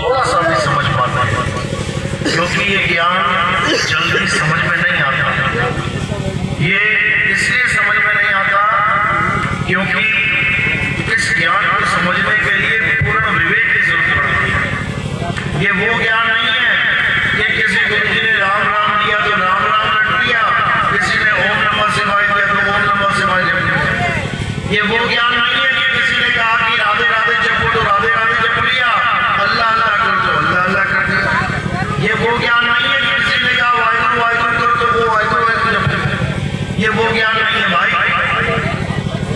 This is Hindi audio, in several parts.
थोड़ा सा भी समझ पाता है, क्योंकि ये ज्ञान जल्दी समझ में नहीं आता। ये इसलिए समझ में नहीं आता क्योंकि इस ज्ञान को समझने के लिए पूर्ण विवेक की जरूरत पड़ती है। ये वो ज्ञान नहीं है कि किसी गुरु जी ने राम राम दिया तो राम राम रट लिया, किसी ने ओम नमः शिवाय दिया तो ओम नमः शिवाय जप लिया। ये वो ज्ञान नहीं है कि किसी ने कहा कि राधे राधे जपो तो राधे राधे जप लिया, अल्लाह अल्लाह कर दो अल्लाह अल्लाह कर दिया। ये वो ज्ञान नहीं है कि किसी ने कहा वाहिगुरु वाहिगुरु करो तो वो वाहिगुरु वाहिगुरु जप लिया। ये वो ज्ञान नहीं है भाई,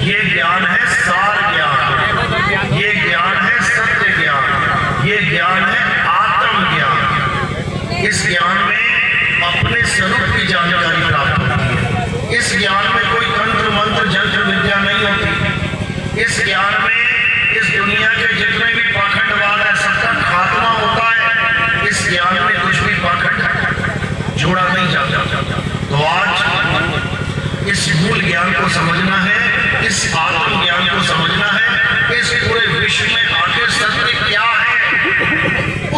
ये ज्ञान है सार ज्ञान, ये ज्ञान है सत्य ज्ञान, ये ज्ञान है आत्म ज्ञान। इस ज्ञान में अपने स्वरूप की जानकारी प्राप्त होती है। इस ज्ञान में कोई तंत्र मंत्र जंत्र विद्या नहीं होती। इस ज्ञान में इस दुनिया के जितने भी पाखंडवाद है सबका खात्मा होता है। इस ज्ञान में कुछ भी पाखंड जोड़ा नहीं जाता। तो आज इस मूल ज्ञान को समझना है, इस आत्म ज्ञान को समझना है, इस पूरे विश्व में आखिर सत्य क्या है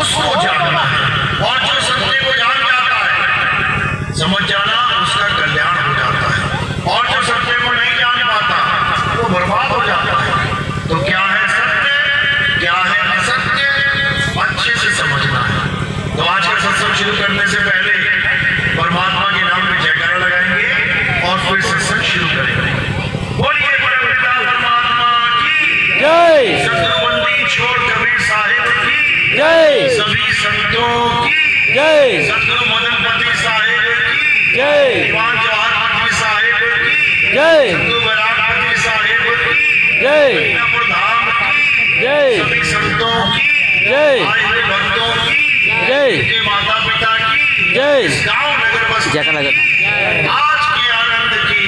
उसको जानना है। और जो सत्य को जान जाता है, समझ जाना, उसका कल्याण हो जाता है। और जो सत्य को नहीं जान पाता वो बर्बाद हो जाता है। तो क्या है सत्य, क्या है असत्य, अच्छे से समझना है। तो आज का सत्संग शुरू करने से पहले परमात्मा के नाम में जयकारा लगाएंगे और फिर सत्संग शुरू करेंगे। बोलिए परमपिता परमात्मा की जय, सतगुरुबंदी छोड़ कबीर साहिब की जय, सभी संतों की जय, सतगुरु मदनपति साहिब की जय, दीवान जवाहरपति साहिब की जय, सतगुरु बरागपति साहिब की जय, मीनापुर धाम की जय, सभी संतों की जय, आए हुए भक्तों की जय, उनके माता पिता की जय, इस गांव नगर बस्ती जयकार लगाओ। आज के आनंद की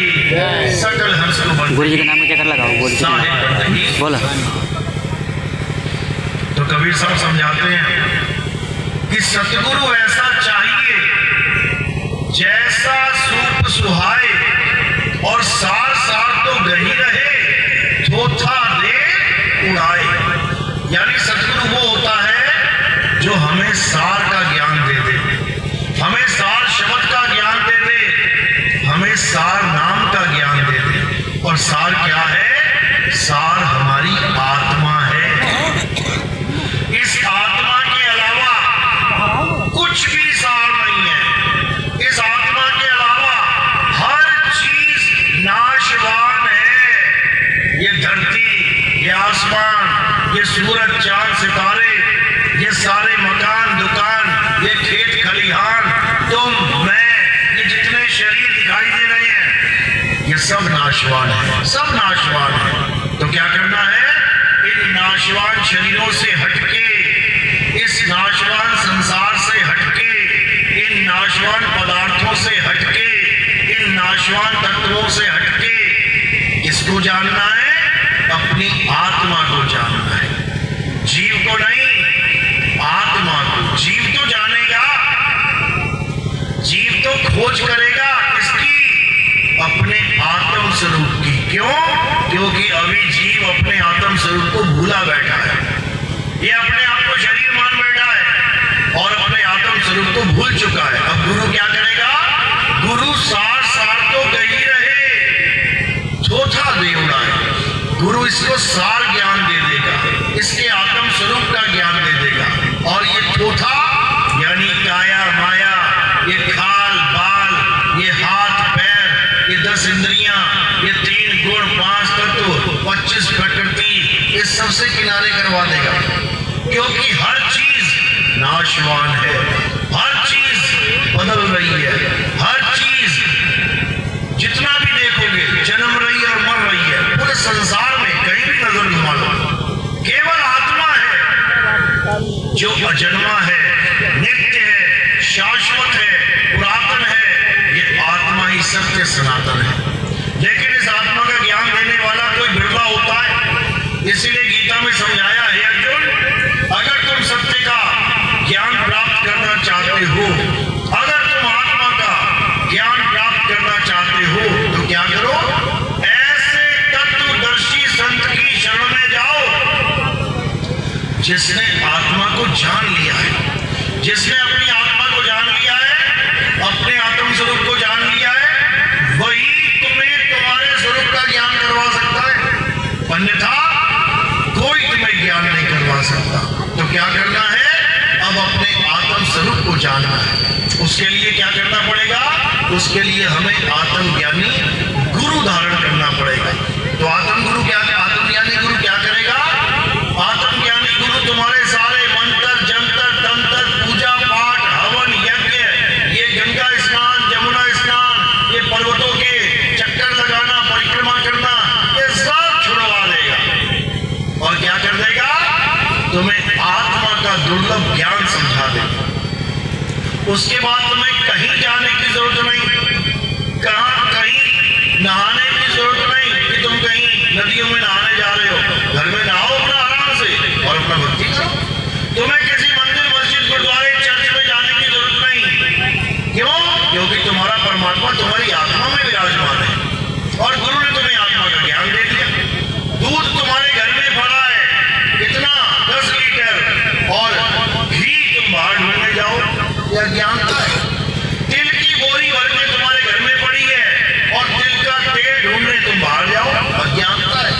सकल हंस को बंद गुरु जी के नाम में जयकार लगाओ। गुरु जी के नाम साहिब बंदगी। बोलो। तो कबीर साहब समझाते हैं कि सतगुरु ऐसा चाहिए जैसा सूप सुहाए और सार सार तो गही रहे, थोथा दे उड़ाए। यानी सतगुरु वो होता है जो हमें सार का ज्ञान दे दे, हमें सार शब्द का ज्ञान दे दे, हमें सार नाम का ज्ञान दे दे। और सार क्या है? सार हमारी आत्मा है। इस आत्मा के अलावा कुछ भी सार नहीं है। इस आत्मा के अलावा हर चीज नाशवान है। ये धरती, ये आसमान, ये सूरज चांद सितारे, ये सारे मकान दुकान, ये खेत खलिहान, तुम मैं, ये जितने शरीर दिखाई दे रहे हैं, ये सब नाशवान है, सब नाशवान है। तो क्या करना है? इन नाशवान शरीरों से हटके, इस नाशवान संसार से हटके, इन नाशवान पदार्थों से हटके, इन नाशवान तत्वों से हटके किसको जानना है? अपनी आत्मा को जानना है। जीव को नहीं, आत्मा को। जीव तो जानेगा, जीव तो खोज करेगा किसकी? अपने आत्म स्वरूप की। क्यों? क्योंकि अभी जीव अपने आत्म स्वरूप को भूला बैठा है। ये अपने आप को शरीर मान बैठा है और अपने आत्म स्वरूप को भूल चुका है। अब गुरु क्या करेगा? गुरु सार सार तो गही रहे, थोथा दे उड़ाए। गुरु इसको सार ज्ञान दे देगा, इसके आत्म स्वरूप का ज्ञान दे देगा। और ये थोथा यानी काया माया, ये खाल बाल, ये हाथ पैर, ये 10 इंद्रियां, ये 3 गुण, 5 तत्व, 25 प्रकृति, इस सबसे किनारे करवा देगा। क्योंकि हर चीज नाशवान है, हर चीज बदल रही है, हर चीज जितना भी देखोगे जन्म रही है और मर रही है। पूरे संसार में कहीं भी नजर घुमा लो, केवल आत्मा है जो अजन्मा है, नित्य है, शाश्वत है, पुरातन है। ये आत्मा ही सत्य सनातन है। लेकिन इस आत्मा का ज्ञान देने वाला कोई बिरला होता है। इसीलिए गीता में समझाया है, अर्जुन अगर तुम सत्य का ज्ञान प्राप्त करना चाहते हो, अगर तुम आत्मा का ज्ञान प्राप्त करना चाहते हो तो क्या करो? ऐसे तत्वदर्शी संत की शरण में जाओ जिसने आत्मा को जान लिया है। जिसने अपनी आत्मा को जान लिया है, अपने आत्म स्वरूप को जान लिया है, वही तुम्हें तुम्हारे स्वरूप का ज्ञान करवा सकता है, अन्यथा कोई तुम्हें ज्ञान नहीं करवा सकता। तो क्या करना है? अब अपने आत्म स्वरूप को जानना है। उसके लिए क्या करना पड़ेगा? उसके लिए हमें आत्मज्ञानी गुरु धारण करना पड़ेगा। तो आत्मज्ञानी गुरु क्या करेगा? आत्मज्ञानी गुरु तुम्हारे सारे मंत्र, जंतर, तंत्र, पूजा पाठ, हवन, यज्ञ, ये गंगा स्नान, जमुना स्नान, ये पर्वतों के चक्कर लगाना, परिक्रमा करना, ये सब छुड़वा देगा। और क्या कर देगा? तुम्हें आत्मा का दुर्लभ ज्ञान समझा देगा। उसके बाद तुम्हें कहीं जाने की जरूरत नहीं, कहीं नहाने की जरूरत नहीं कि तुम कहीं नदियों में नहाने जा रहे हो। घर में नहाओ अपना आराम से और अपना भक्ति करो। तुम्हें किसी मंदिर, मस्जिद, गुरुद्वारे, चर्च में जाने की जरूरत नहीं। क्यों? क्योंकि तुम्हारा परमात्मा तुम्हारी आत्मा में विराजमान है और गुरु ने तुम्हें आत्मा का ज्ञान दे दिया। दूध तुम्हारे घर में पड़ा है, कितना? 10 लीटर, और घी तुम बाहर ढूंढने जाओ, यह ज्ञानता है। तिल की बोरी भर के तुम्हारे घर में पड़ी है और तिल का तेल ढूंढने तुम बाहर जाओ, अज्ञानता है।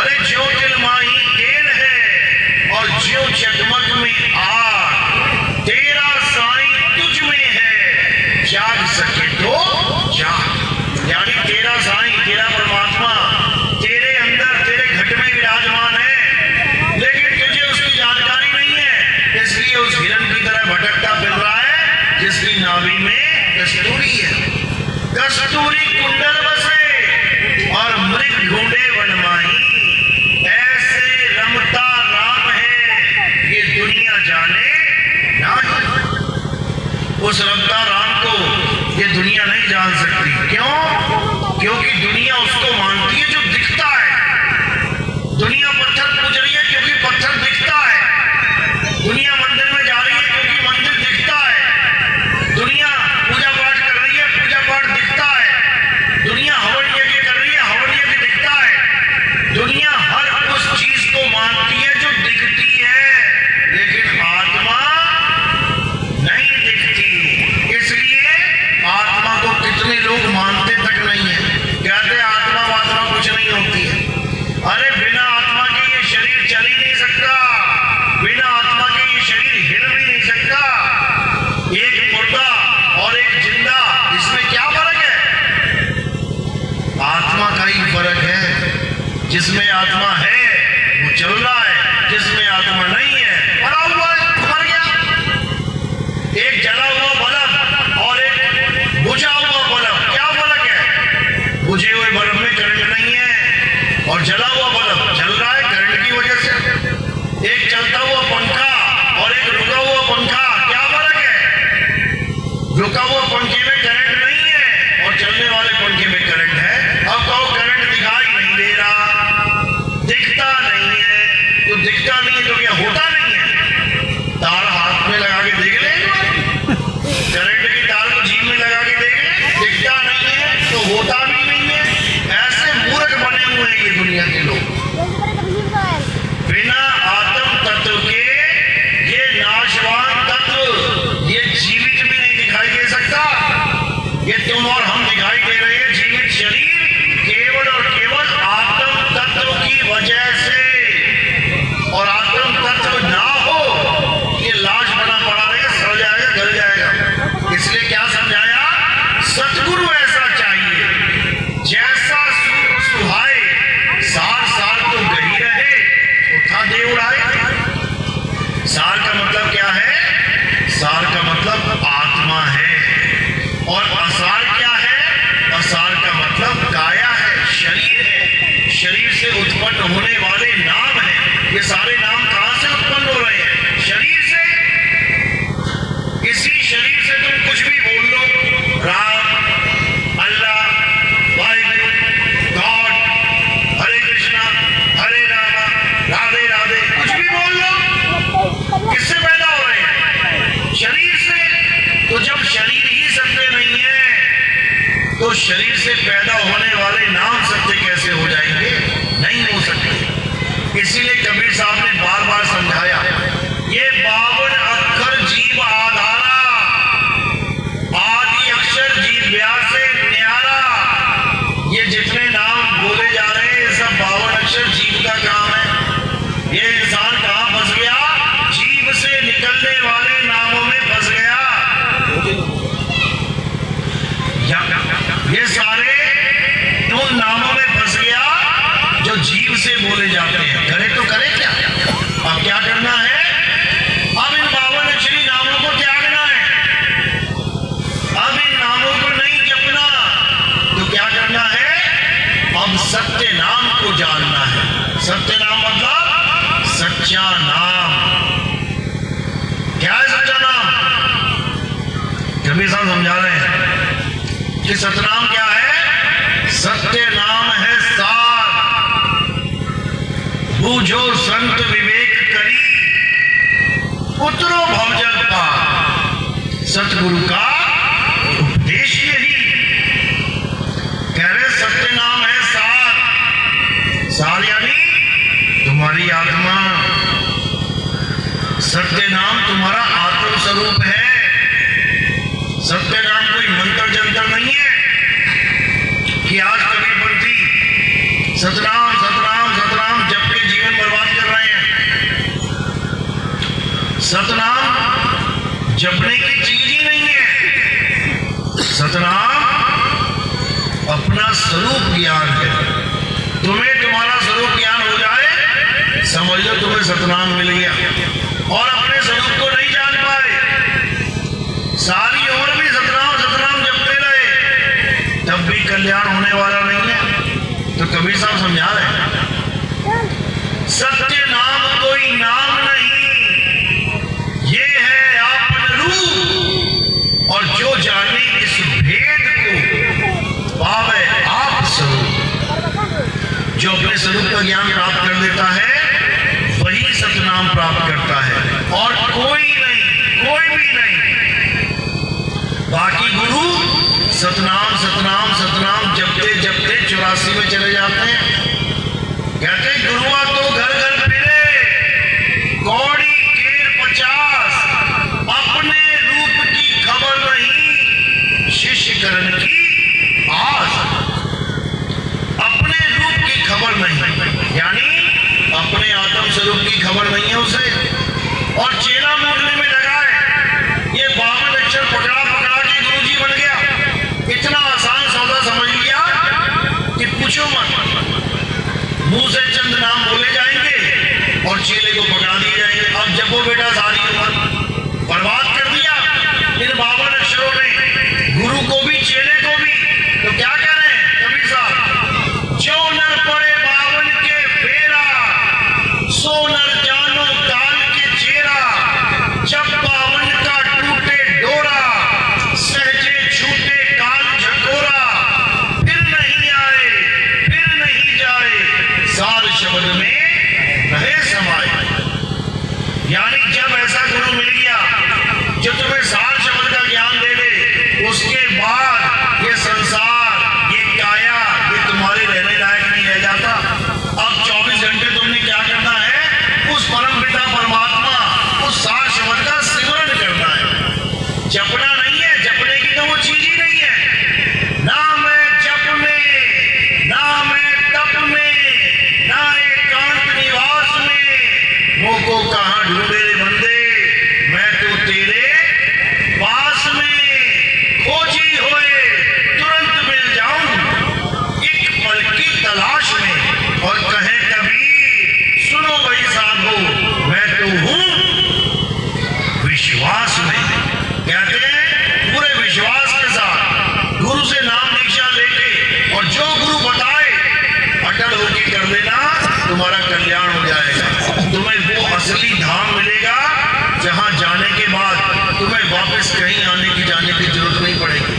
अरे ज्यों तिल माही तेल है और ज्यों जगमग में आग, तेरा साईं तुझ में है, जाग सके तो जाग। यानी तेरा साईं, तेरा परमात्मा तेरे अंदर, तेरे घट में विराजमान है, लेकिन तुझे उसकी जानकारी नहीं है। इसलिए उस हिरण की तरह भटकता फिर रहा है जिसकी नाभि में कस्तूरी है। कस्तूरी कुंडल बसे और मृग ढूंढे वनमाही, ऐसे रमता राम है ये दुनिया जाने नहीं। उस रमता राम को ये दुनिया नहीं जान सकती। क्यों? क्योंकि दुनिया उसको मानती है जो दिखता है। दुनिया पत्थर पूज रही है क्योंकि पत्थर दिखता है। दुनिया मंदिर में जा रही है क्योंकि मंदिर दिखता है। दुनिया पूजा पाठ कर रही है, पूजा पाठ दिखता है। दुनिया हवन यज्ञ कर रही है, हवन यज्ञ दिखता है। दुनिया हर उस चीज को मानती है जो दिखती है, लेकिन आत्मा नहीं दिखती। इसलिए आत्मा को कितने लोग मानते तक नहीं है, कहते आत्मा वात्मा कुछ नहीं होती है। अरे बिना आत्मा के ये शरीर चल ही नहीं सकता, बिना आत्मा के ये शरीर हिल भी नहीं सकता। एक मुर्दा और एक जिंदा, इसमें क्या फर्क है? आत्मा का ही फर्क है। जिसमें आत्मा है वो चल रहा है, जिसमें आत्मा नहीं है पड़ा हुआ है, मर गया। एक जला हुआ बल्ब और एक बुझा हुआ बल्ब, क्या फर्क है? बुझे हुए बल्ब में करंट नहीं है और जला हुआ बल्ब जल रहा है करंट की वजह से। एक चलता हुआ पंखा और एक रुका हुआ पंखा, क्या फर्क है? रुका हुआ पंखे में करंट नहीं है और चलने वाले पंखे में करंट है। अब कहो करंट दिखाई नहीं दे रहा, दिखता नहीं है। तो दिखता नहीं है तो क्या होता नहीं है? तार हाथ में लगा के देख ले, करंट की तार को जीभ में लगा के देख ले, दिखता नहीं है तो होता भी नहीं है। ऐसे मूर्ख बने हुए हैं ये दुनिया के लोग। बिना आत्म तत्व के ये नाशवान तत्व, ये जीवित भी नहीं दिखाई दे सकता। ये तुम और हम दिखाई दे रहे हैं जीवित शरीर केवल और केवल आत्म तत्व की वजह से। और आत्म तत्व ना हो ये लाश बना पड़ा रहेगा, सड़ जाएगा, गल जाएगा। इसलिए क्या समझाया? सतगुरु ऐसा चाहिए जैसा सुहाए, सार सार तो गही रहे, उठा दे उड़ाए। सार का मतलब क्या है? सार का मतलब आत्मा है। और असार क्या है? असार का मतलब काया है, शरीर है। शरीर से उत्पन्न होने वाले नाम है। ये सारे नाम कहां से उत्पन्न हो रहे हैं? शरीर से। इसी शरीर से तुम कुछ भी बोल लो, राम, अल्लाह, वाहिगुरु, गॉड, हरे कृष्णा, हरे रामा, राधे राधे, कुछ भी बोल लो। किससे पैदा हो रहे हैं? शरीर से। तो जब शरीर ही सत्य नहीं है तो शरीर से पैदा होने वाले नाम सत्य कैसे हो जाएंगे? नहीं हो सकते। इसीलिए कबीर साहब ने बार बार समझाया, ये साहब समझा रहे हैं कि सतनाम क्या है? सत्य नाम है सार, बूझो संत विवेक करी, उतरो भवजल पार। सतगुरु का उपदेश यही कह रहे, सत्य नाम है सार। सार यानी तुम्हारी आत्मा, सत्य नाम तुम्हारा आत्म स्वरूप है। सत्य नाम कोई मंत्र जंतर नहीं है कि आज कबीरपंथी सतनाम सतनाम सतनाम जप के जीवन बर्बाद कर रहे हैं। सतनाम जपने की चीज ही नहीं है। सतनाम अपना स्वरूप ज्ञान है। तुम्हें तुम्हारा स्वरूप ज्ञान हो जाए, समझ लो तुम्हें सतनाम मिल गया। और अपने स्वरूप को नहीं जान पाए, सारी उम्र भी सतनाम सतनाम जपते रहे, तब भी कल्याण होने वाला नहीं है। तो कबीर साहब समझा रहे हैं, सत्य नाम कोई नाम नहीं, ये है आपन रूप। और जो जाने इस भेद को, पावे आप स्वरूप। जो अपने स्वरूप का ज्ञान प्राप्त कर लेता है, वही सतनाम प्राप्त करता है, और कोई नहीं, कोई भी नहीं। बाकी गुरु सतनाम सतनाम सतनाम जपते जपते 84 में चले जाते हैं। कहते गुरुआ तो घर घर फिरे, कौड़ी केर 50, अपने रूप की खबर नहीं, शिष्य करण की आस। अपने रूप की खबर नहीं, यानी अपने आत्म स्वरूप की खबर नहीं है उसे, और चेला मूडने में लगा है। ये 52 अक्षर पकड़ा पकड़ा के गुरुजी बन गया। इतना आसान सौदा समझ लिया कि पूछो मत। मुंह से चंद नाम बोले जाएंगे और चेले को पकड़ा दिए जाएंगे। अब जपो बेटा, सारी उम्र बर्बाद कर दिया इन 52 अक्षरों ने, गुरु को भी चेले को भी। तो क्या कह रहे हैं कबीर साहब? जो नर पड़े 52 के फेरा, सो नर जानो काल के चेरा। जब 52 का टूटे डोरा, सहजे छूटे काल झकोरा। फिर नहीं आए, फिर नहीं जाए, सार शब्द में रहे समाये। यानी जब ऐसा गुरु मिल गया जो तुम्हें सार शब्द का ज्ञान दे दे, उसके बाद ये संसार, ये काया, ये तुम्हारे रहने लायक नहीं रह जाता। अब 24 घंटे तुमने क्या करना है? उस परम पिता परमात्मा, उस सार शब्द का सिमरन करना है। जपना नहीं है, जपने की तो वो चीज ही नहीं है। ना मैं जप में, ना मैं तप में, ना एकांत निवास में, मोको कहाँ ढूंढे रे बंदे, मैं तो तेरे पास में। खोजी होए तुरंत मिल जाऊं, एक पल की तलाश में। और कहे कबीर सुनो भाई साधो, मैं तो हूं विश्वास में। कहते हैं पूरे विश्वास के साथ गुरु से नाम दीक्षा लेके, और जो गुरु बताए अटल होके कर लेना, तुम्हारा कल्याण हो जाएगा। तुम्हें वो असली धाम मिलेगा जहां जाने के बाद तुम्हें वापस कहीं आने की जाने की जरूरत नहीं पड़ेगी।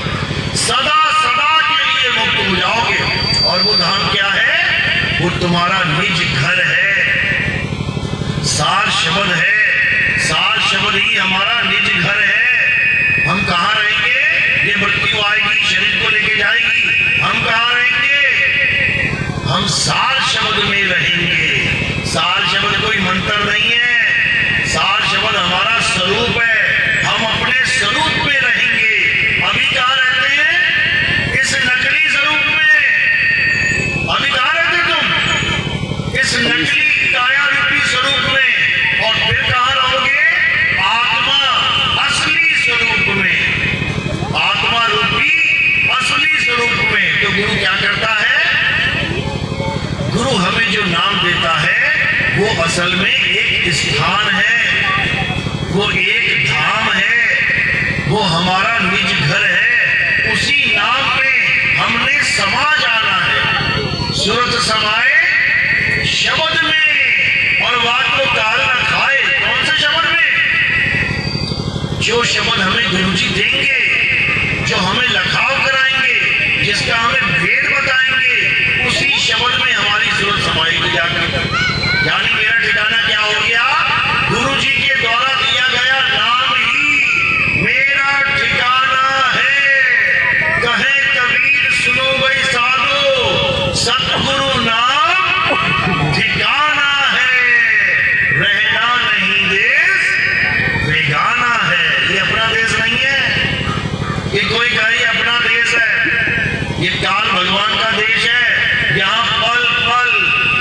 सदा सदा के लिए मुक्त हो जाओगे। और वो धाम क्या है? वो तुम्हारा निज घर है, सार शब्द है। सार शब्द ही हमारा निज घर है। हम कहाँ रहेंगे? ये मृत्यु आएगी, शरीर को लेके जाएगी, हम कहाँ रहेंगे? हम सार शब्द में रहेंगे। सार शब्द कोई मंत्र नहीं है, सार शब्द हमारा स्वरूप है। हम अपने स्वरूप में रहेंगे। अभी कहाँ रहते हैं? इस नकली स्वरूप में। अभी कहाँ रहते तुम? इस नकली काया रूपी स्वरूप में। और फिर कहाँ रहोगे? आत्मा असली स्वरूप में, आत्मा रूपी असली स्वरूप में। तो गुरु क्या करता है? गुरु हमें जो नाम देता है वो असल में एक स्थान है, वो एक धाम है, वो हमारा निज घर है। उसी नाम में हमने समा जाना है। सूरत समाए शब्द में, और बात को काल न खाए। कौन से शब्द में? जो शब्द हमें गुरुजी देंगे जो हमें लखाव कराएंगे, जिसका हमें भेद बताएंगे, उसी शब्द में हमारी सूरत समाएगी जाकर। यानी मेरा ठिकाना क्या हो गया? गुरु जी के द्वारा दिया गया नाम ही मेरा ठिकाना है। कहे कबीर सुनो भाई साधो, सतगुरु नाम ठिकाना है। रहना नहीं देश बेगाना है। ये अपना देश नहीं है, ये कोई कहे अपना देश है। ये काल भगवान का देश है। यहाँ पल पल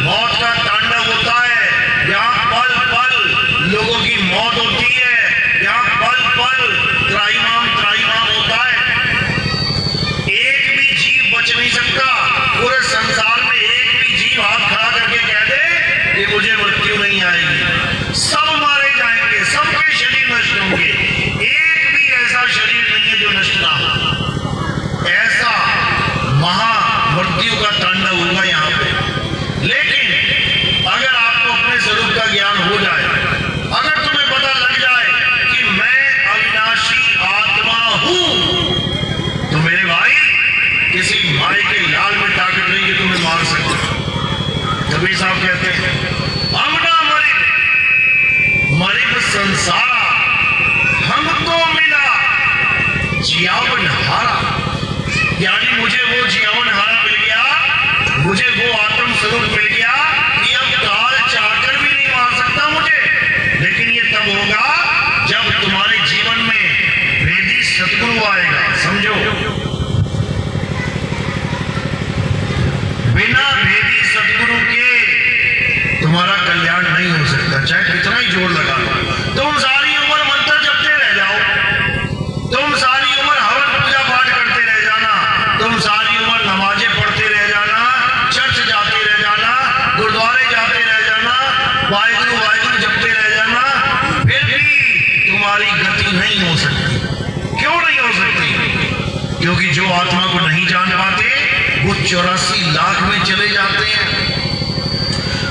मौत का तांडव होता है, यहाँ पल पल लोगों की मौत होती है, यहाँ पल पल त्राहिमाम होता है। एक भी जीव बच नहीं सकता। पूरे संसार में एक भी जीव हाथ खड़ा करके कह दे कि मुझे मृत्यु नहीं आएगी। सब मारे जाएंगे, सबके शरीर नष्ट होंगे। एक भी ऐसा शरीर नहीं है जो नष्ट ना हो। ऐसा महा मृत्यु का तांडव होगा यहाँ पे। लेकिन अगर आपको अपने स्वरूप का ज्ञान हो जाए, अगर तुम्हें पता लग जाए कि मैं अविनाशी आत्मा हूं, तो मेरे भाई किसी भाई के लाल में ताकत नहीं कि तुम्हें मार सकते। कबीर साहब कहते हैं हमना मरिब संसारा, हमको मिला जियावन हारा। यानी मुझे वो जियावन हारा मिल गया, मुझे वो आत्म स्वरूप मिल गया कि अब काल चाहकर भी नहीं मार सकता मुझे। लेकिन ये तब होगा जब तुम्हारे जीवन में वेदी सतगुरु आएगा। समझो, बिना वेदी सतगुरु के तुम्हारा कल्याण नहीं हो सकता, चाहे कितना ही जोर लगा लो। तुम सारी उम्र मंत्र जपते रह जाओ, तुम सारी उम्र हवन पूजा पाठ करते रह जाना, तुम सारी उम्र नमाजें पढ़ते रह जाना, चर्च जाते रह जाना, गुरुद्वारे जाते रह जाना, वाहिगुरु वाहिगुरु जपते रह जाना, फिर भी तुम्हारी गति नहीं हो सकती। क्यों नहीं हो सकती? क्योंकि जो आत्मा को नहीं जान पाते वो 84 लाख में चले जाते हैं,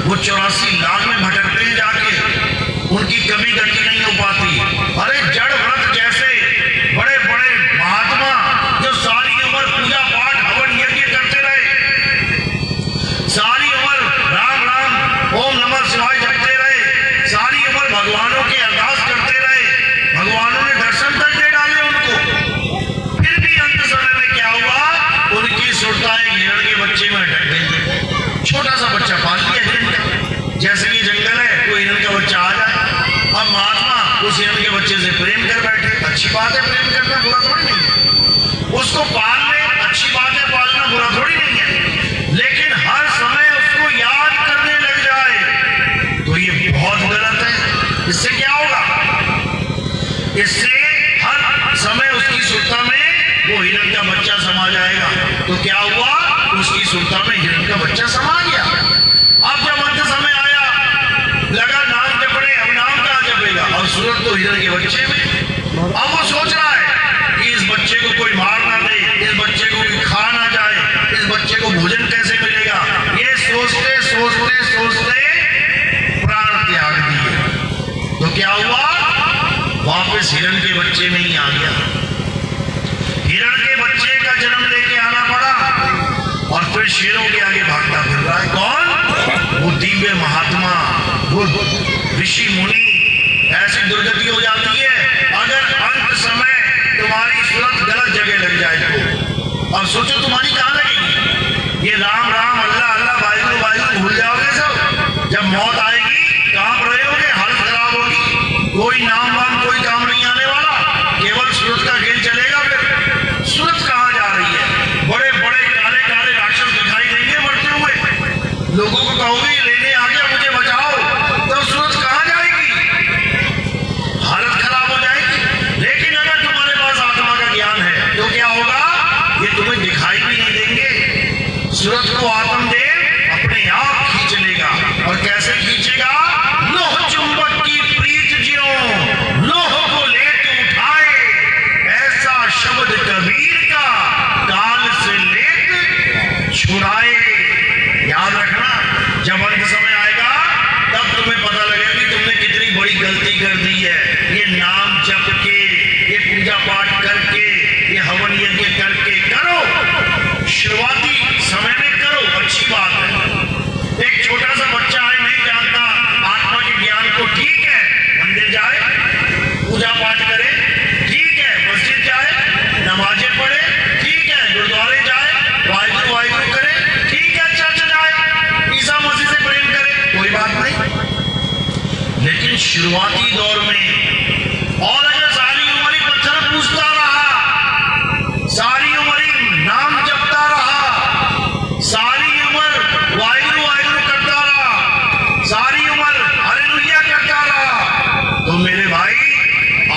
वो 84 लाख में भटकते हैं जाके, उनकी कभी गति नहीं हो पाती। अरे जड़ व्रत जैसे बड़े बड़े महात्मा जो सारी उम्र पूजा पाठ हवन यज्ञ करते रहे, सारी उम्र राम राम ओम नमः शिवाय जपते रहे, सारी उम्र भगवानों के अरदास करते रहे, भगवानों ने दर्शन तक दे डाले उनको, फिर भी अंत समय में क्या हुआ? उनकी सुरताएं हिरण के बच्चे में अटक गई। छोटा सा बच्चा पाल लिया हिरण का, जैसे कि जंगल है, कोई हिरण का बच्चा आ जाए, अब महात्मा उस हिरण के बच्चे से प्रेम कर बैठे। अच्छी बात है, प्रेम करना बुरा थोड़ी नहीं है, उसको पाल ले, अच्छी बात है, पालना बुरा थोड़ी नहीं है। लेकिन हर समय उसको याद करने लग जाए तो ये बहुत गलत है। इससे क्या होगा? इससे हर समय उसकी सुरता में वो हिरण का बच्चा समा जाएगा। तो क्या हुआ? उसकी सुरता में हिरण का बच्चा समा गया। अब जब अंत समय आया, लगा नाम जपने, अब नाम कहाँ जपेगा? और सूरत तो हिरण के बच्चे में। अब वो सोच रहा है कि इस बच्चे को कोई मार ना दे, इस बच्चे को कोई खा ना जाए, इस बच्चे को भोजन कैसे मिलेगा। ये सोचते सोचते सोचते प्राण त्याग दिए। तो क्या हुआ? वापस हिरण के बच्चे में ही आ गया। हिरण के बच्चे का जन्म लेके आना पड़ा और फिर शेरों के आगे भागता फिर रहा है। कौन? वो दिव्य महात्मा, वो ऋषि मुनि। ऐसी दुर्गति हो जाती है अगर अंत समय तुम्हारी सूरत गलत जगह लग जाए तो। अब सोचो तुम्हारी कहाँ लगेगी? ये राम राम अल्लाह अल्लाह वाहिगुरु वाहिगुरु भूल जाओगे सब। जब मौत आएगी कांप रहे होगे, हालत खराब होगी, कोई नाम वाम कोई काम नहीं आने वाला, केवल सूरत का खेल चलेगा। फिर सूरत कहाँ जा रही है? बड़े बड़े काले काले राक्षस दिखाई देंगे मरते हुए, लोगों को कहोगे लेने आ गया मुझे बचाओ, तो सूरत कहाँ जाएगी? हालत खराब हो जाएगी। लेकिन अगर तुम्हारे पास आत्मा का ज्ञान है तो क्या होगा? ये तुम्हें दिखाई भी नहीं देंगे। सूरत को आत्मदेव अपने आप खींच लेगा। और कैसे खींचेगा? लोह चुंबक की प्रीत ज्यों शुरुआती दौर में, और अगर सारी उम्र ही पत्थर पूछता रहा, सारी उम्र ही नाम जपता रहा, सारी उम्र वाहिगुरु वाहिगुरु करता रहा, सारी उम्र हालेलुया करता रहा, तो मेरे भाई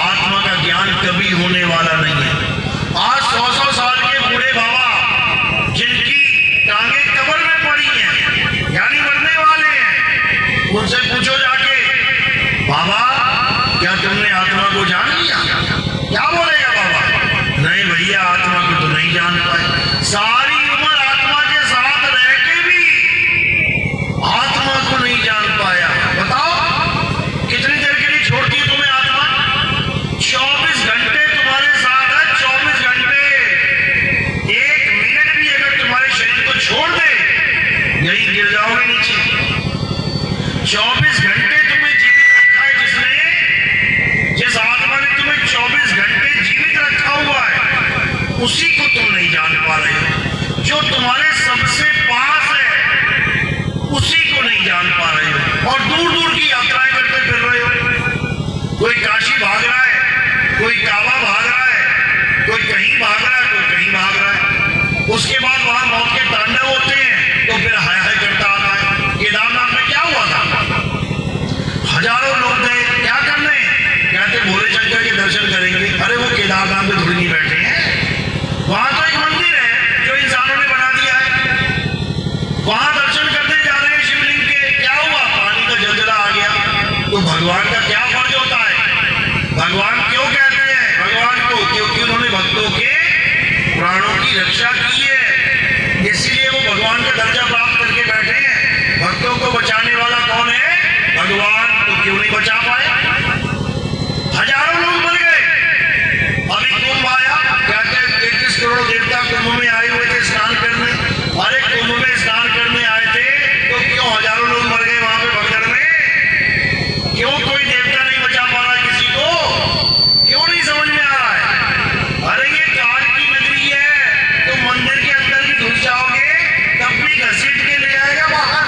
आत्मा का ज्ञान कभी होने वाला नहीं है। आज 100-100 साल के बूढ़े बाबा जिनकी टांगे कब्र में पड़ी हैं, यानी मरने वाले हैं, उनसे पूछो जाके, बाबा क्या तुमने आत्मा को जान लिया? क्या बोलेगा बाबा? नहीं भैया, आत्मा को तो नहीं जान पाए। सारी उम्र आत्मा के साथ रह के भी आत्मा को नहीं जान पाया। बताओ कितनी देर के लिए छोड़ती है तुम्हें आत्मा? 24 घंटे तुम्हारे साथ है, 24 घंटे। 1 मिनट भी अगर तुम्हारे शरीर को छोड़ दे, यही गिर जाओगे नीचे। 24 घंटे तुम्हें जीवित रखा है जिसने, जिस आत्मा ने तुम्हें 24 घंटे जीवित रखा हुआ है, उसी को तुम नहीं जान पा रहे हो। जो तुम्हारे सबसे पास है, उसी को नहीं जान पा रहे हो, और दूर दूर की यात्राएं करते फिर रहे हो। कोई काशी भाग रहा है, कोई काबा भाग रहा है, कोई कहीं भाग रहा है, कोई कहीं भाग रहा है। उसके बाद वहां मौत के तांडव होते हैं, तो फिर हाय हाय करता आता है। केदारनाथ में क्या हुआ था? हजारों लोग गए, क्या करने? कहते भोले शंकर के दर्शन करेंगे। अरे वो केदारनाथ में थोड़ी नहीं बैठे हैं, वहां तो एक मंदिर है जो इंसानों ने बना दिया है, वहां दर्शन करने जा रहे हैं शिवलिंग के। क्या हुआ? पानी का जलजला आ गया। तो भगवान का क्या फर्ज होता है? भगवान क्यों कहते हैं भगवान को? क्योंकि उन्होंने भक्तों के प्राणों की रक्षा की है, इसीलिए वो भगवान का दर्जा प्राप्त करके बैठे हैं। भक्तों को बचाने वाला कौन है? भगवान। तो क्यों नहीं बचा पाए? हजारों लोग मर गए। अभी कुंभ आया, कहते हैं 33 करोड़ देवता कुंभ में आए हुए थे स्नान करने। अरे कुंभ में स्नान करने आए थे, तो क्यों हजारों लोग मर गए वहां पे भगदड़ में? क्यों कोई देवता नहीं बचा पा रहा किसी को? क्यों नहीं समझ में आ रहा है? अरे ये काल की नगरी है, तो मंदिर के अंदर भी घुस जाओगे तब भी घसीट के ले आएगा बाहर।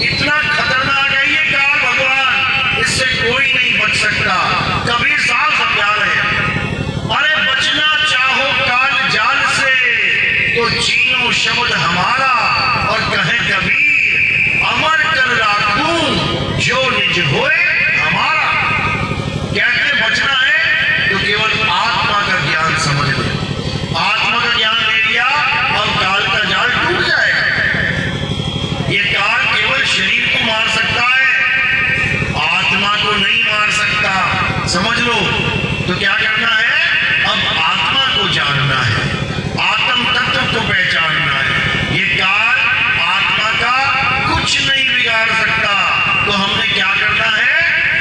इतना खतरनाक है ये काल भगवान, इससे कोई नहीं बच सकता। कबीर साहब समझा रहे हैं, अरे बचना चाहो काल जाल से, तो चीनो शब्द हमारा, और कहे कबीर अमर कर राखूं जो निज होए हमारा। कहते बचना है तो केवल आत्मा का ज्ञान समझ लो। आत्मा का ज्ञान ले लिया, अब काल का जाल टूट जाएगा। ये काल केवल शरीर को मार सकता है, आत्मा को नहीं मार सकता, समझ लो। तो क्या करना है? अब आत्मा को जानना है, आत्म तत्व को पहचानना है। ये काल आत्मा का कुछ नहीं बिगाड़ सकता। तो हमने क्या करना है?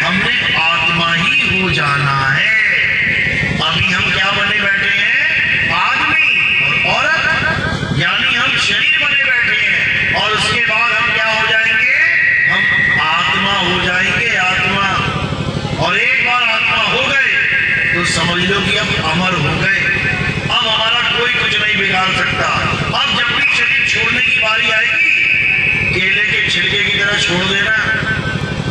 हमने आत्मा ही हो जाना है। अभी हम क्या बने बैठे हैं? आदमी और औरत, यानी हम शरीर बने बैठे हैं, और उसके बाद हम क्या हो जाएंगे? हम आत्मा हो जाएंगे, आत्मा। और एक बार आत्मा हो गए तो समझ लो कि अब अमर हो गए। अब हमारा कोई कुछ नहीं बिगाड़ सकता। अब जब भी शरीर छोड़ने की बारी आएगी, केले के छिलके की तरह छोड़ देना,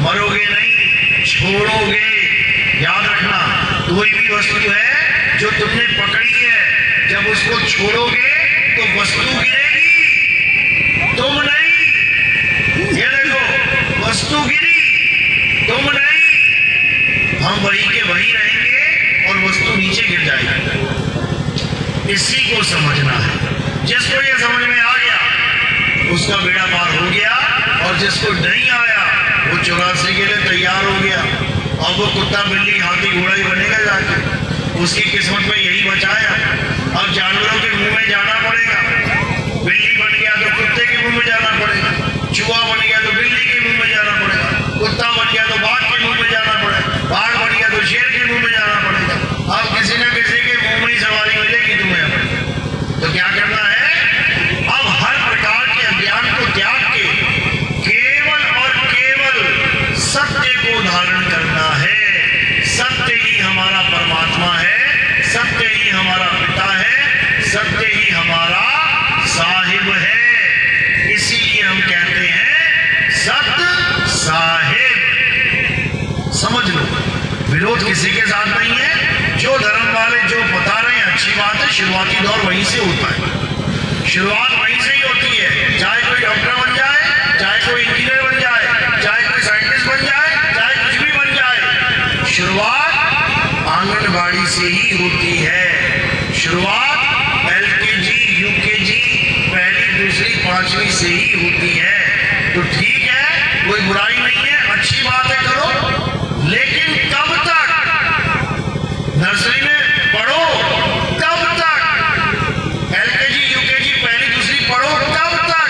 मरोगे नहीं, छोड़ोगे। याद रखना, कोई भी वस्तु है जो तुमने पकड़ी है, जब उसको छोड़ोगे तो वस्तु गिरेगी, तुम नहीं। ये देखो, वस्तु गिरी, तुम नहीं। हम वही के वही रहेंगे और वस्तु नीचे गिर जाएगी। इसी को समझना है। जिसको ये समझ में आ गया उसका बेड़ा पार हो गया, और जिसको नहीं आया वो 84 के लिए तैयार हो गया। और वो कुत्ता बिल्ली हाथी घोड़ा ही बनेगा जाके, उसकी किस्मत में यही बचाया। अब जानवरों के मुंह में जाना पड़ेगा। बिल्ली बन गया तो कुत्ते के मुंह में जाना पड़ेगा, चूहा बन गया तो बिल्ली के मुंह में जाना पड़ेगा, कुत्ता बन गया तो बाघ के मुंह में जाना पड़ेगा, बाघ बन गया तो शेर के मुंह में जाना पड़ेगा। अब किसी न किसी के मुंह में ही सवारी मिलेगी तुम्हें। तो क्या करना है? अब हर प्रकार के अज्ञान को त्याग के केवल और केवल सत्य को धारण करना है। सत्य ही हमारा परमात्मा है, सत्य ही हमारा पिता है, सत्य ही हमारा साहिब है। इसीलिए हम कहते हैं सत साहिब। विरोध किसी के साथ नहीं है। जो धर्म वाले जो बता रहे हैं अच्छी बात है, शुरुआती दौर वहीं से होता है, शुरुआत वहीं से ही होती है। चाहे कोई डॉक्टर बन जाए, चाहे कोई इंजीनियर बन जाए, चाहे कोई साइंटिस्ट बन जाए, चाहे कुछ भी बन जाए, शुरुआत आंगनबाड़ी से ही होती है। शुरुआत एलकेजी, यूकेजी, पहली, दूसरी, पांचवी से ही होती है। तो ठीक है, कोई बुराई नहीं है, अच्छी बात है, करो, लेकिन कब तक? नर्सरी में पढ़ो, कब तक? एलकेजी, यूकेजी, पहली, दूसरी पढ़ो, कब तक?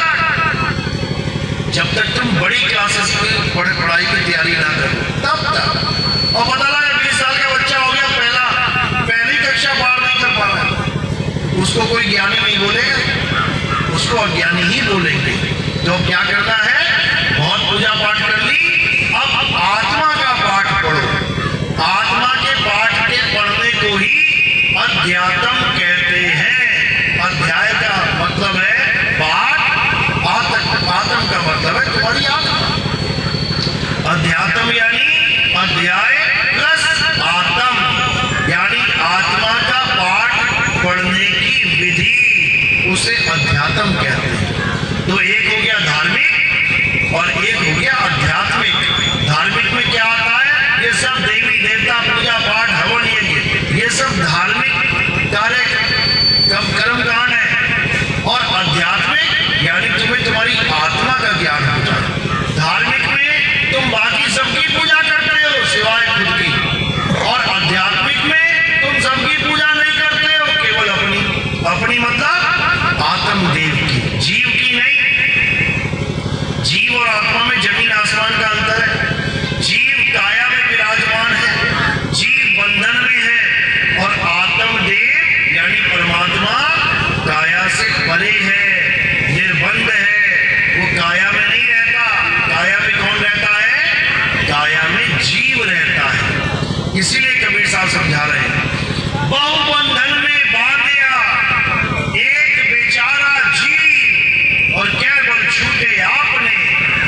जब तक तुम बड़ी क्लासेस में पढ़ाई की तैयारी ना करो, तब तक। और पता लगा 20 साल का बच्चा हो गया, पहली कक्षा पार नहीं कर पा रहा, उसको कोई ज्ञानी नहीं बोलेगा, उसको अज्ञानी ही बोलेंगे। तो क्या करना है? बहुत पूजा पाठ कर ली, अब आत्मा का पाठ पढ़ो। आत्मा के पाठ के पढ़ने को ही अध्यात्म कहते हैं। अध्याय का मतलब है पाठ, आत्म का मतलब है तुम्हारी आत्मा। अध्यात्म यानी अध्याय प्लस आत्म, यानी आत्मा का पाठ पढ़ने की विधि, उसे अध्यात्म कहते हैं। तो एक हो गया धार्मिक और एक हो गया आध्यात्मिक। धार्मिक में क्या आता है? ये सब देवी देवता, पूजा पाठ, हवन, ये सब धार्मिक कार्य कर्म कांड है। और आध्यात्मिक यानी तुम्हें तुम्हारी आत्मा का ज्ञान हो जाए। धार्मिक में तुम बाकी सबकी पूजा करते हो सिवाय खुद की, और आध्यात्मिक में तुम सबकी पूजा नहीं करते हो, केवल अपनी मतलब आत्मदेव की, जीव की नहीं। जीव और आत्मा में जमीन आसमान का अंतर है। जीव काया में विराजमान है, जीव बंधन में है, और आत्मदेव यानी परमात्मा काया से परे है, निर्बंध है, वो काया में नहीं रहता। काया में कौन रहता है? काया में जीव रहता है। इसीलिए कबीर साहब समझा रहे हैं, बहुबंधन में बांधिया एक बेचारा जीव, और केवल छूटे आपने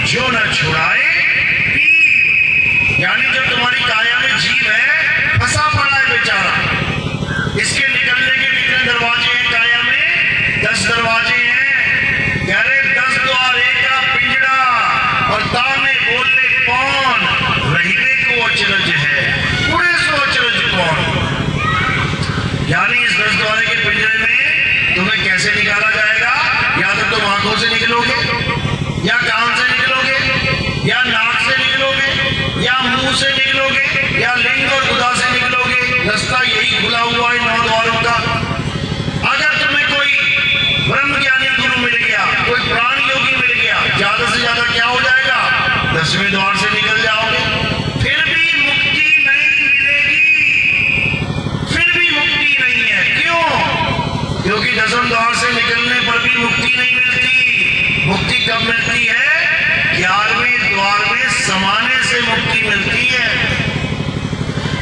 जो न छुड़ाए पीर। यानी जब तुम्हारी काया में जीव है, फंसा पड़ा है बेचारा, इसके निकलने के कितने दरवाजे हैं काया में? 10 दरवाजे हैं। कह रहे 10 द्वार एका पिंजड़ा, और ताने बोलने कौन, रहीबे को अचरज है, उड़े सो अचरज कौन। यानी इस 10 द्वारे के पिंजरे में तुम्हें कैसे निकाला जाएगा? या तो तुम आंखों से निकलोगे, या कान से निकलोगे, या नाक से निकलोगे, या मुंह से निकलोगे, या लिंग और गुदा से निकलोगे। रास्ता यही खुला हुआ है 9 द्वारों का। अगर तुम्हें कोई ब्रह्म ज्ञानी गुरु मिल गया, कोई प्राण योगी मिल गया, ज्यादा से ज्यादा क्या हो जाएगा? 10वें द्वार से निकल जाओगे। फिर भी मुक्ति नहीं मिलेगी, फिर भी मुक्ति नहीं है। क्यों? क्योंकि 10वें द्वार से निकलने पर भी मुक्ति नहीं मिलती। मुक्ति कब मिलती है? 11वें द्वार में समाने से मुक्ति मिलती है।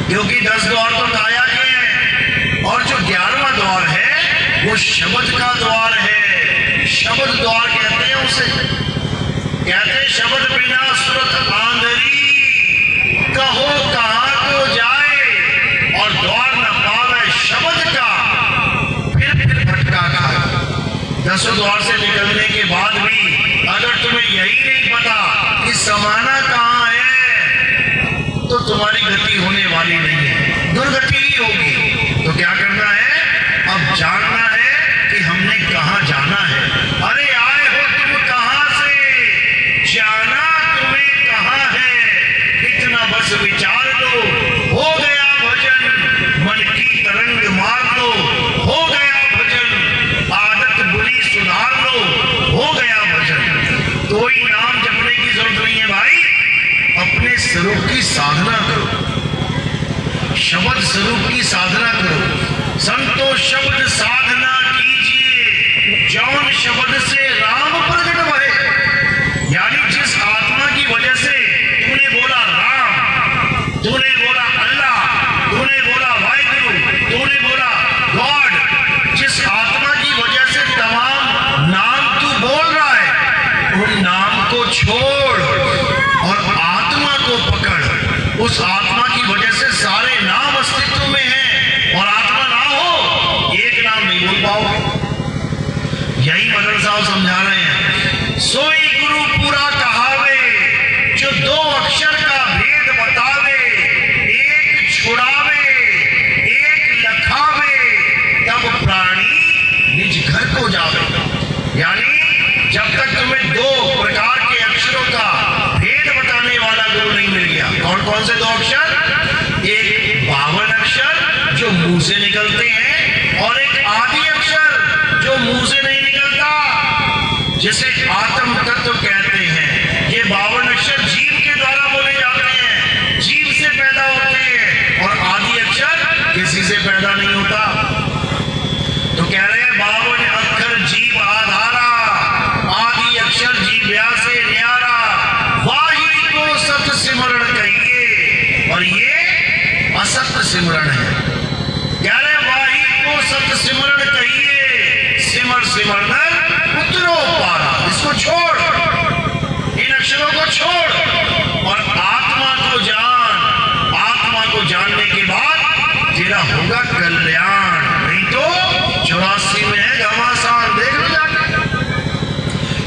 क्योंकि 10 द्वार तो काया के हैं, और जो 11वां द्वार है वो शब्द का द्वार है। शब्द द्वार कहते हैं उसे। कहते हैं शब्द बिना सुरत आंधरी, कहो कहां को जाए, और द्वार न पावे शब्द का, फिर भटका खाए। 10 द्वार से निकलने के बाद भी अगर तुम्हें यही नहीं पता कि समाना कहां है, तो तुम्हारी गति होने वाली नहीं है, दुर्गति ही होगी। तो क्या करना है? अब जानना है कि हमने कहां जाना है। अरे आए हो तुम कहां से, जाना तुम्हें कहां है, इतना बस विचार लो, हो गया भजन, मन की तरंग मार लो, हो गया भजन, आदत बुरी सुधार लो, हो गया भजन। कोई नाम जपने की जरूरत नहीं है भाई, अपने स्वरूप की साधना करो, शब्द स्वरूप की साधना करो। संतो शब्द साधना कीजिए, जौन शब्द से राम प्रकट भये। यानी जिस आत्मा की वजह से तूने बोला राम, तूने बोला अल्लाह, तूने बोला वाहिगुरु, तूने बोला गॉड, जिस आत्मा की वजह से तमाम नाम तू बोल रहा है, उन नाम को छोड़ और आत्मा को पकड़। उस आत्मा की वजह से साहब समझा रहे हैं, सोई गुरु पूरा कहावे, जो दो अक्षर का भेद बतावे, एक छुड़ावे एक लखावे, तब प्राणी निज घर को जावे। यानी जब तक तुम्हें दो प्रकार के अक्षरों का भेद बताने वाला गुरु नहीं मिल गया। कौन कौन से दो अक्षर? एक 52 अक्षर जो मुंह से निकलते हैं, और एक आदि अक्षर जो मुंह से नहीं निकलता, जिसे आत्म तत्व कहते हैं। ये 52 अक्षर जीव के द्वारा बोले जाते हैं, जीव से पैदा होते हैं, और आदि अक्षर किसी से पैदा नहीं होता। तो कह रहे हैं 52 अक्षर जीव आधारा, आदि अक्षर जीव्या से न्यारा, वाही को सत सिमरण कहिए, और ये असत सिमरण है। कह रहे वाही को सत सिमरण कहिए, सिमर सिमरनर उतरो पारा। इसको छोड़, इन अक्षरों को छोड़ और आत्मा को जान। आत्मा को जानने के बाद तेरा होगा कल्याण। नहीं तो 84 में है घमासान, देख लो जाके।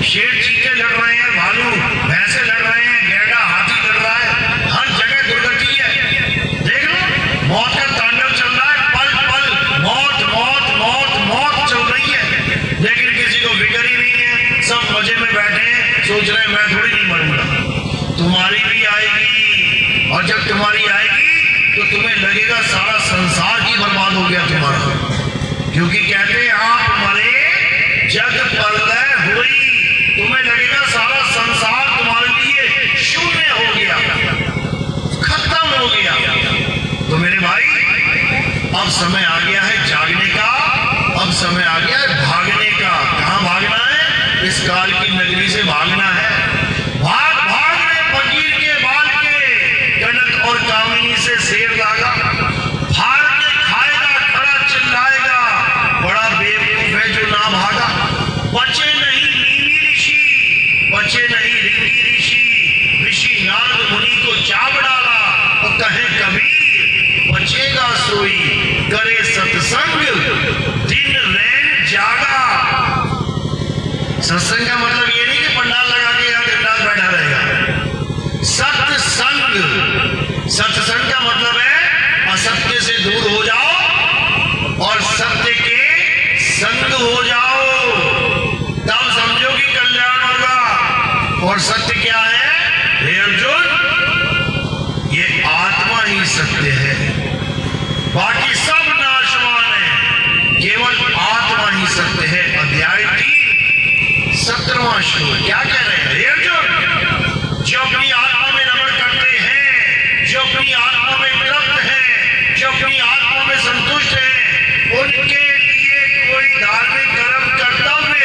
शेर चीते लड़ रहे हैं, भालू भैंसे लड़ रहे हैं, गैंडा हाथी लड़ रहा है, हर जगह दुर्गति है। देख लो मौत का तांडव चल रहा है, पल पल मौत मौत मौत मौत चल रही है, लेकिन किसी को फिक्र ही नहीं है। सब मजे में बैठे हैं, सोच रहे हैं मैं थोड़ी नहीं मरूंगा, तुम्हारी भी आएगी, और जब तुम्हारी आएगी तो तुम्हें लगेगा सारा संसार ही बर्बाद हो गया तुम्हारा। क्योंकि कहते हैं आप मरे जग प्रलय हुई, तुम्हें लगेगा सारा संसार तुम्हारे लिए शून्य हो गया, खत्म हो गया। तो मेरे भाई अब समय आ गया है जागने का, अब समय आ गया है भागने का। कहां भागना है? इस काल की नगरी से भागना है। भाग भाग रे फकीर के बाल के, कनक और कामिनी से शेर लागा, फाड़ के खाएगा खड़ा चिल्लाएगा, बड़ा बेवकूफ है जो ना भागा। बचे नहीं नीमी ऋषि, बचे नहीं रिंगी ऋषि, ऋषि नारद मुनि को चाव डाला, और कहे कबीर बचेगा सोई करे सत्संग, दिन रैन जागा। सत्संग का मतलब ये नहीं कि पंडाल लगा के यहाँ दिन रात बैठा रहेगा। सत्संग, सत्संग का मतलब है असत्य से दूर हो जाओ और सत्य के संग हो जाओ, तब समझो कि कल्याण होगा। और सत्य क्या है? हे अर्जुन, ये आत्मा ही सत्य है, बाकी सब नाशवान है, केवल आत्मा ही सत्य है। अध्याय 3 17वां श्लोक क्या कह रहे हैं? हे अर्जुन, जो अपनी आत्मा में रमण करते हैं, जो अपनी आत्मा में तृप्त है, जो अपनी आत्मा में संतुष्ट है, उनके लिए कोई धार्मिक कर्म कर्तव्य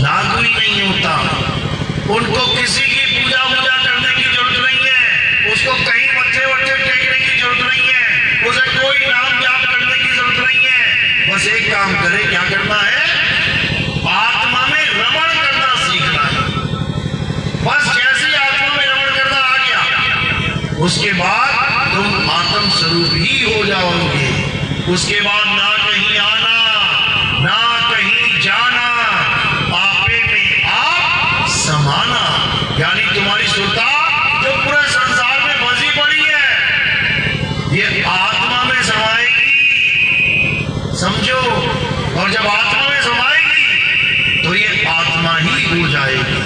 लागू ही नहीं होता। उनको किसी की पूजा वूजा करने की जरूरत नहीं है, उसको कहीं मत्थे वत्थे टेकने की जरूरत नहीं है, उसे कोई नाम जाप करने की जरूरत नहीं है। बस एक काम करे, क्या करना है? आत्मा में रमण करना सीखना है। बस जैसे आत्मा में रमण करना आ गया, उसके बाद तुम आत्म स्वरूप ही हो जाओगे। उसके बाद ना कहीं आना ना कहीं जाना, आपे में आप समाना। यानी तुम्हारी सुरता जो पूरे संसार में बसी पड़ी है, ये आत्मा में समाएगी, समझो। और जब आत्मा में समाएगी तो ये आत्मा ही हो जाएगी।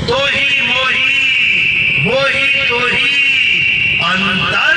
तो ही मोही मोही तो ही अंतर